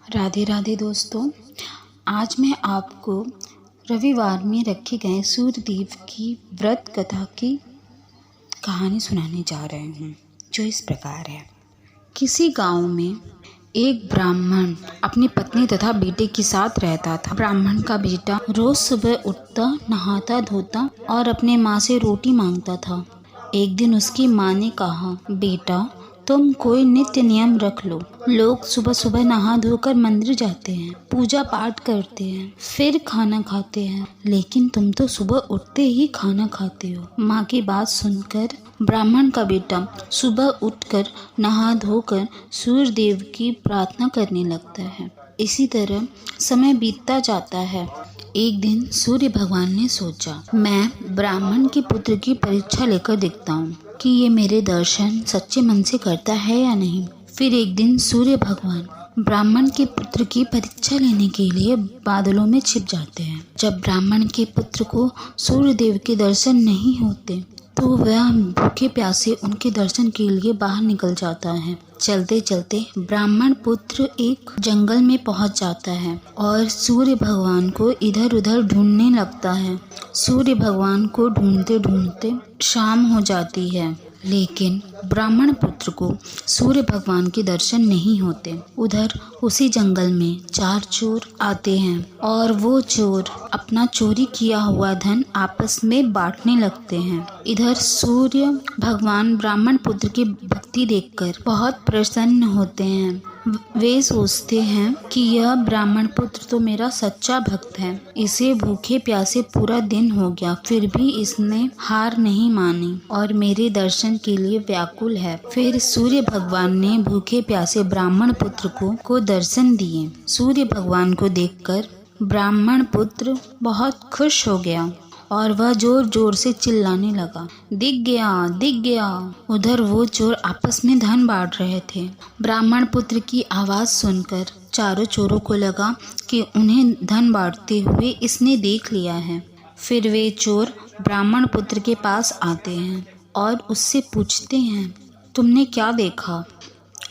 राधे राधे दोस्तों, आज मैं आपको रविवार में रखे गए सूर्यदेव की व्रत कथा की कहानी सुनाने जा रहे हूँ, जो इस प्रकार है। किसी गांव में एक ब्राह्मण अपनी पत्नी तथा बेटे के साथ रहता था। ब्राह्मण का बेटा रोज सुबह उठता, नहाता धोता और अपने माँ से रोटी मांगता था। एक दिन उसकी माँ ने कहा, बेटा तुम कोई नित्य नियम रख लो। लोग सुबह सुबह नहा धोकर मंदिर जाते हैं, पूजा पाठ करते हैं, फिर खाना खाते हैं, लेकिन तुम तो सुबह उठते ही खाना खाते हो। माँ की बात सुनकर ब्राह्मण का बेटा सुबह उठकर नहा धोकर सूर्य देव की प्रार्थना करने लगता है। इसी तरह समय बीतता जाता है। एक दिन सूर्य भगवान ने सोचा, मैं ब्राह्मण के पुत्र की परीक्षा लेकर देखता हूँ कि ये मेरे दर्शन सच्चे मन से करता है या नहीं। फिर एक दिन सूर्य भगवान ब्राह्मण के पुत्र की परीक्षा लेने के लिए बादलों में छिप जाते हैं। जब ब्राह्मण के पुत्र को सूर्य देव के दर्शन नहीं होते तो वह भूखे प्यासे उनके दर्शन के लिए बाहर निकल जाता है। चलते चलते ब्राह्मण पुत्र एक जंगल में पहुंच जाता है और सूर्य भगवान को इधर उधर ढूंढने लगता है। सूर्य भगवान को ढूंढते ढूंढते शाम हो जाती है, लेकिन ब्राह्मण पुत्र को सूर्य भगवान के दर्शन नहीं होते। उधर उसी जंगल में 4 चोर आते हैं और वो चोर अपना चोरी किया हुआ धन आपस में बांटने लगते हैं। इधर सूर्य भगवान ब्राह्मण पुत्र की भक्ति देखकर बहुत प्रसन्न होते हैं। वे सोचते हैं कि यह ब्राह्मण पुत्र तो मेरा सच्चा भक्त है। इसे भूखे प्यासे पूरा दिन हो गया, फिर भी इसने हार नहीं मानी और मेरे दर्शन के लिए व्याकुल है। फिर सूर्य भगवान ने भूखे प्यासे ब्राह्मण पुत्र को दर्शन दिए। सूर्य भगवान को देखकर ब्राह्मण पुत्र बहुत खुश हो गया और वह जोर जोर से चिल्लाने लगा, दिख गया दिख गया। उधर वो चोर आपस में धन बांट रहे थे। ब्राह्मण पुत्र की आवाज़ सुनकर चारों चोरों को लगा कि उन्हें धन बांटते हुए इसने देख लिया है। फिर वे चोर ब्राह्मण पुत्र के पास आते हैं और उससे पूछते हैं, तुमने क्या देखा?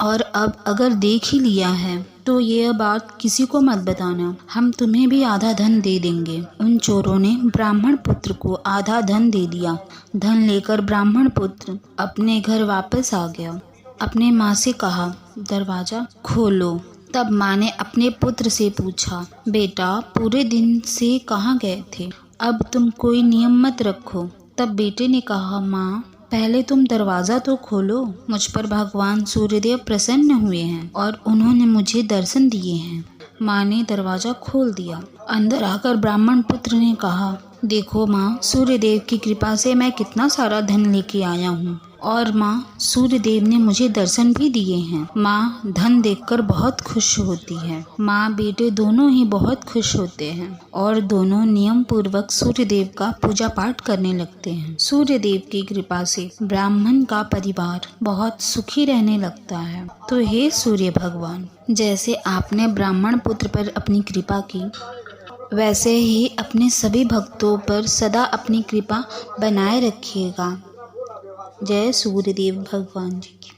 और अब अगर देख ही लिया है तो यह बात किसी को मत बताना, हम तुम्हें भी आधा धन दे देंगे। उन चोरों ने ब्राह्मण पुत्र को आधा धन दे दिया। धन लेकर ब्राह्मण पुत्र अपने घर वापस आ गया। अपने माँ से कहा, दरवाजा खोलो। तब माँ ने अपने पुत्र से पूछा, बेटा पूरे दिन से कहाँ गए थे? अब तुम कोई नियम मत रखो। तब बेटे ने कहा, माँ पहले तुम दरवाज़ा तो खोलो। मुझ पर भगवान सूर्यदेव प्रसन्न हुए हैं और उन्होंने मुझे दर्शन दिए हैं। माँ ने दरवाज़ा खोल दिया। अंदर आकर ब्राह्मण पुत्र ने कहा, देखो माँ, सूर्यदेव की कृपा से मैं कितना सारा धन लेके आया हूँ और माँ सूर्यदेव ने मुझे दर्शन भी दिए हैं। माँ धन देखकर बहुत खुश होती है। माँ बेटे दोनों ही बहुत खुश होते हैं और दोनों नियम पूर्वक सूर्यदेव का पूजा पाठ करने लगते हैं। सूर्यदेव की कृपा से ब्राह्मण का परिवार बहुत सुखी रहने लगता है। तो हे सूर्य भगवान, जैसे आपने ब्राह्मण पुत्र पर अपनी कृपा की, वैसे ही अपने सभी भक्तों पर सदा अपनी कृपा बनाए रखिएगा। जय सूर्यदेव भगवान जी की।